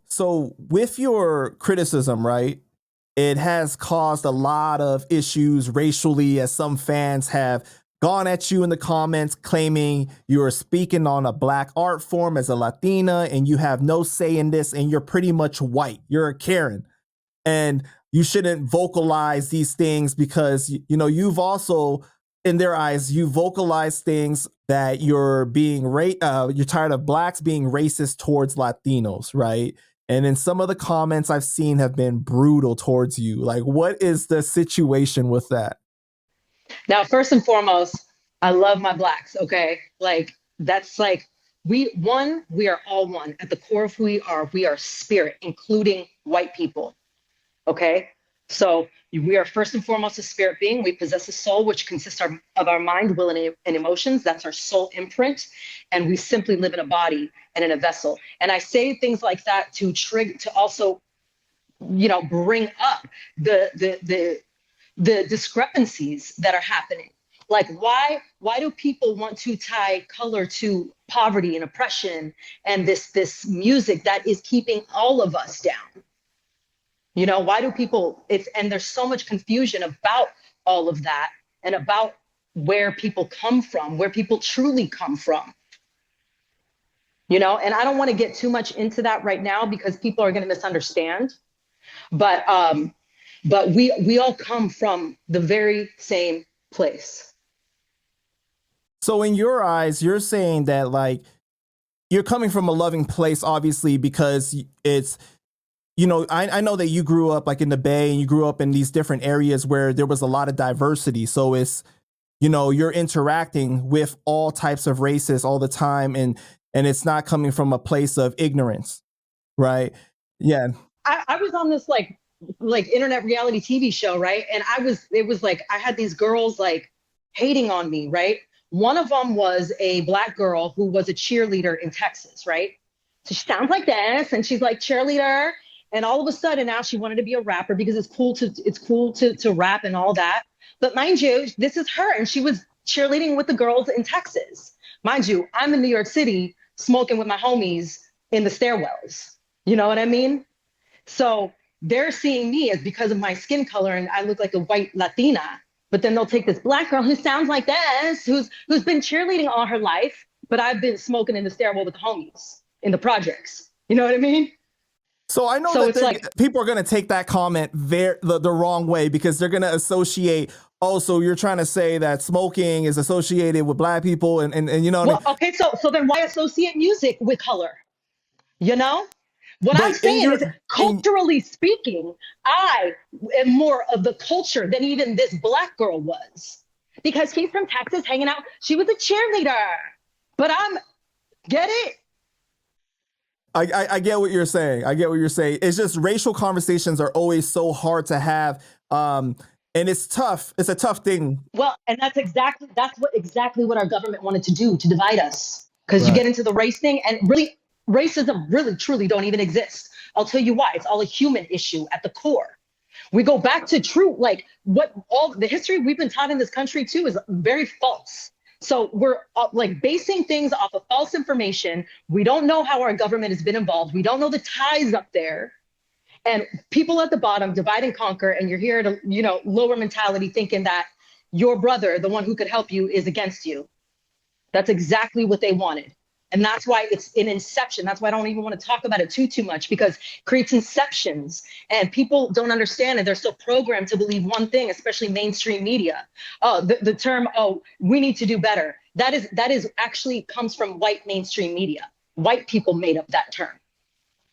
So with your criticism, right, it has caused a lot of issues racially, as some fans have gone at you in the comments claiming you're speaking on a black art form as a Latina and you have no say in this and you're pretty much white. You're a Karen. And you shouldn't vocalize these things because, you know, you've also, in their eyes, you vocalize things that you're you're tired of blacks being racist towards Latinos, right? And then some of the comments I've seen have been brutal towards you. Like, what is the situation with that? Now, first and foremost, I love my blacks, okay? Like that's like we are all one. At the core of who we are spirit, including white people. Okay. So we are first and foremost a spirit being. We possess a soul, which consists of our mind, will, and emotions. That's our soul imprint. And we simply live in a body and in a vessel. And I say things like that to trigger, to also, bring up the discrepancies that are happening. Like why do people want to tie color to poverty and oppression and this music that is keeping all of us down? Why do people and there's so much confusion about all of that and about where people come from, where people truly come from. And I don't want to get too much into that right now because people are going to misunderstand. But we all come from the very same place. So in your eyes, you're saying that like you're coming from a loving place, obviously, because it's, I know that you grew up like in the Bay and you grew up in these different areas where there was a lot of diversity. So it's, you're interacting with all types of races all the time. And it's not coming from a place of ignorance. Right. Yeah. I was on this like internet reality TV show, right? And it was like, I had these girls like hating on me, right? One of them was a black girl who was a cheerleader in Texas, right? So she sounds like this and she's like cheerleader. And all of a sudden now she wanted to be a rapper because it's cool to rap and all that. But mind you, this is her. And she was cheerleading with the girls in Texas. Mind you, I'm in New York City smoking with my homies in the stairwells. You know what I mean? So they're seeing me as because of my skin color and I look like a white Latina. But then they'll take this black girl who sounds like this, who's been cheerleading all her life, but I've been smoking in the stairwell with the homies in the projects. You know what I mean? So I know that people are going to take that comment the wrong way because they're going to associate, oh, so you're trying to say that smoking is associated with black people and you know what I mean? Okay, so then why associate music with color? What I'm saying is, culturally speaking, I am more of the culture than even this black girl was. Because she's from Texas hanging out. She was a cheerleader. But get it? I get what you're saying. I get what you're saying. It's just racial conversations are always so hard to have. And it's tough. It's a tough thing. Well, and that's exactly what our government wanted to do, to divide us. Because you get into the race thing and really racism really truly don't even exist. I'll tell you why. It's all a human issue at the core. We go back to true, like what all the history we've been taught in this country too is very false. So we're like basing things off of false information. We don't know how our government has been involved. We don't know the ties up there. And people at the bottom divide and conquer. And you're here to, lower mentality thinking that your brother, the one who could help you, is against you. That's exactly what they wanted. And that's why it's an inception. That's why I don't even want to talk about it too much because it creates inceptions and people don't understand it. They're so programmed to believe one thing, especially mainstream media. Oh, the term, we need to do better. That is actually comes from white mainstream media. White people made up that term.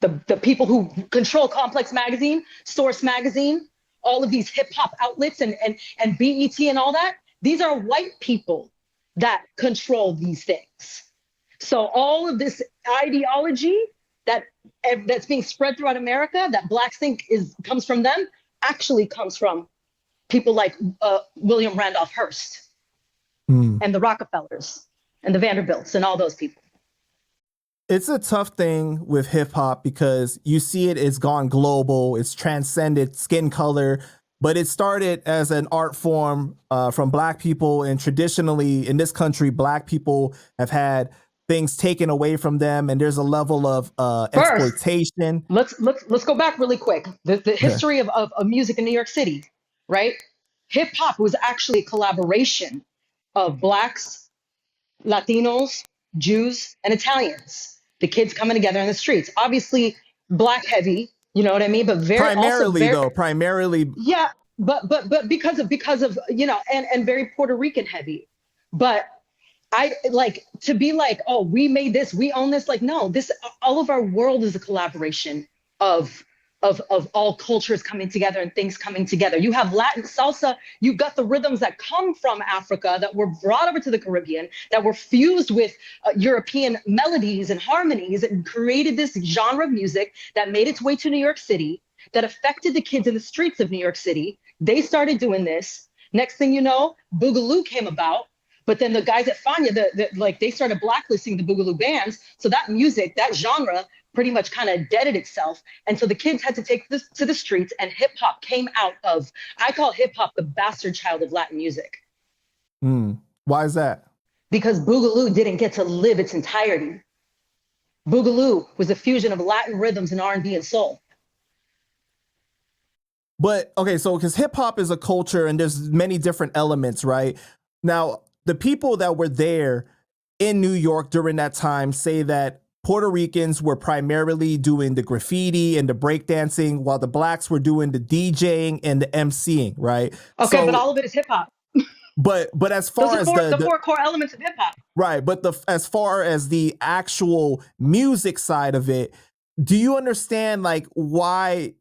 The people who control Complex Magazine, Source Magazine, all of these hip hop outlets and BET and all that. These are white people that control these things. So all of this ideology that's being spread throughout America that blacks think comes from them actually comes from people like William Randolph Hearst and the Rockefellers and the Vanderbilts and all those people. It's a tough thing with hip hop because you see it's gone global. It's transcended skin color, but it started as an art form from black people. And traditionally in this country, black people have had things taken away from them, and there's a level of First, exploitation. let's go back really quick. The Okay. history of music in New York City, right? Hip hop was actually a collaboration of blacks, Latinos, Jews, and Italians. The kids coming together in the streets. Obviously, black heavy, you know what I mean? But Primarily. yeah, but because of and very Puerto Rican heavy. But I like to be like, oh, we made this, we own this. Like, no, this all of our world is a collaboration of of all cultures coming together and things coming together. You have Latin salsa, you've got the rhythms that come from Africa that were brought over to the Caribbean, that were fused with European melodies and harmonies and created this genre of music that made its way to New York City, that affected the kids in the streets of New York City. They started doing this. Next thing you know, Boogaloo came about. But then the guys at Fania, they started blacklisting the Boogaloo bands. So that music, that genre, pretty much kind of deaded itself. And so the kids had to take this to the streets, and hip hop came out of, I call hip hop the bastard child of Latin music. Why is that? Because Boogaloo didn't get to live its entirety. Boogaloo was a fusion of Latin rhythms and R&B and soul. But okay, so because hip hop is a culture and there's many different elements, right? Now, the people that were there in New York during that time say that Puerto Ricans were primarily doing the graffiti and the breakdancing, while the blacks were doing the DJing and the MCing, right? Okay, so, but all of it is hip hop. But as far as the four core elements of hip hop, right? But as far as the actual music side of it, do you understand like why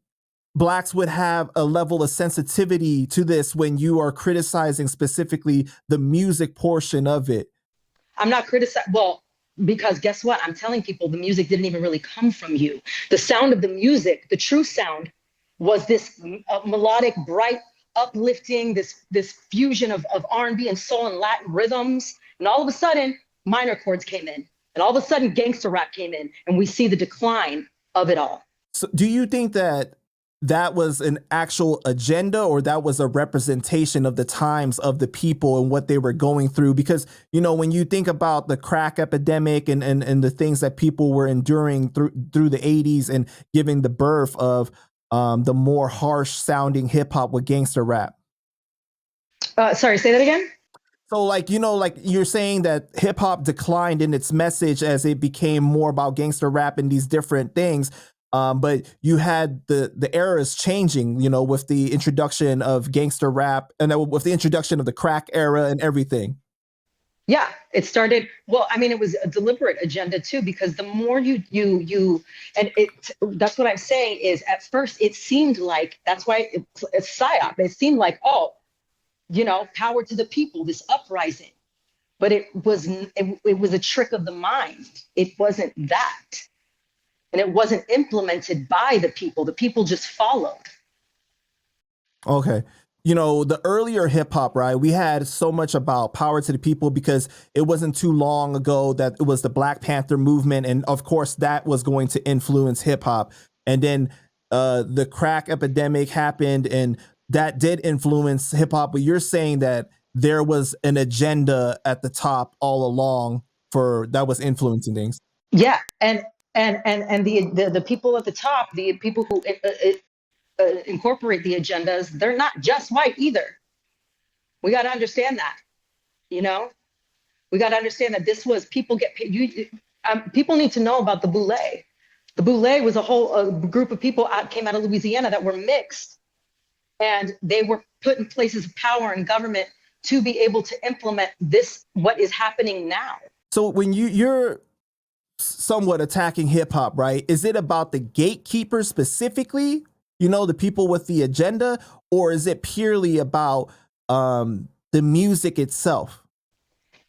blacks would have a level of sensitivity to this when you are criticizing specifically the music portion of it? I'm not criticizing. Well, because guess what? I'm telling people the music didn't even really come from you. The sound of the music, the true sound, was this melodic, bright, uplifting, this fusion of R&B and soul and Latin rhythms. And all of a sudden, minor chords came in. And all of a sudden, gangster rap came in. And we see the decline of it all. So do you think that was an actual agenda, or that was a representation of the times of the people and what they were going through? Because, you know, when you think about the crack epidemic and the things that people were enduring through the 80s and giving the birth of the more harsh sounding hip hop with gangster rap. Sorry, say that again. So like, you know, like you're saying that hip hop declined in its message as it became more about gangster rap and these different things. But you had the eras changing, you know, with the introduction of gangster rap and with the introduction of the crack era and everything. Yeah, it started. Well, I mean, it was a deliberate agenda too, because the more that's what I'm saying is at first it seemed like, that's why it's psyop. It seemed like, oh, you know, power to the people, this uprising. But it was a trick of the mind. It wasn't that. And it wasn't implemented by the people. The people just followed. Okay. You know, the earlier hip hop, right? We had so much about power to the people because it wasn't too long ago that it was the Black Panther movement. And of course, that was going to influence hip hop. And then the crack epidemic happened and that did influence hip hop. But you're saying that there was an agenda at the top all along that was influencing things. Yeah. And the people at the top, the people who incorporate the agendas, they're not just white either. We got to understand that, you know, we got to understand that this was people get paid. People need to know about the Boule. The Boule was a whole group of people came out of Louisiana that were mixed, and they were put in places of power and government to be able to implement this, what is happening now. So when you're somewhat attacking hip hop, right? Is it about the gatekeepers specifically, you know, the people with the agenda, or is it purely about the music itself?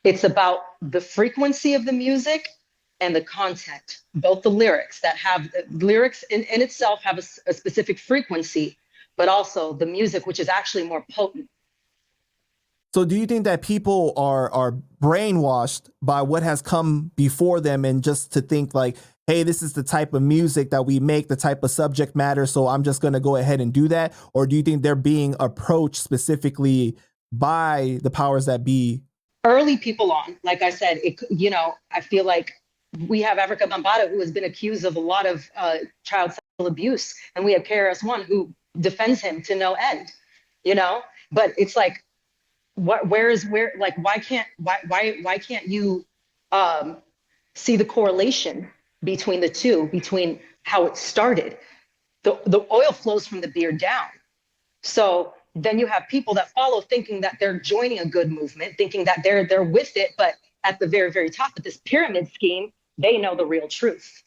It's about the frequency of the music and the content, both the lyrics that have lyrics in itself have a specific frequency, but also the music, which is actually more potent. So do you think that people are brainwashed by what has come before them and just to think like, hey, this is the type of music that we make, the type of subject matter, so I'm just going to go ahead and do that? Or do you think they're being approached specifically by the powers that be? early people on. Like I said, I feel like we have Africa Bambaataa, who has been accused of a lot of child sexual abuse, and we have KRS-One, who defends him to no end. But it's like, where, why can't you see the correlation between the two, between how it started? The oil flows from the beard down. So then you have people that follow thinking that they're joining a good movement, thinking that they're with it, but at the very, very top of this pyramid scheme, they know the real truth.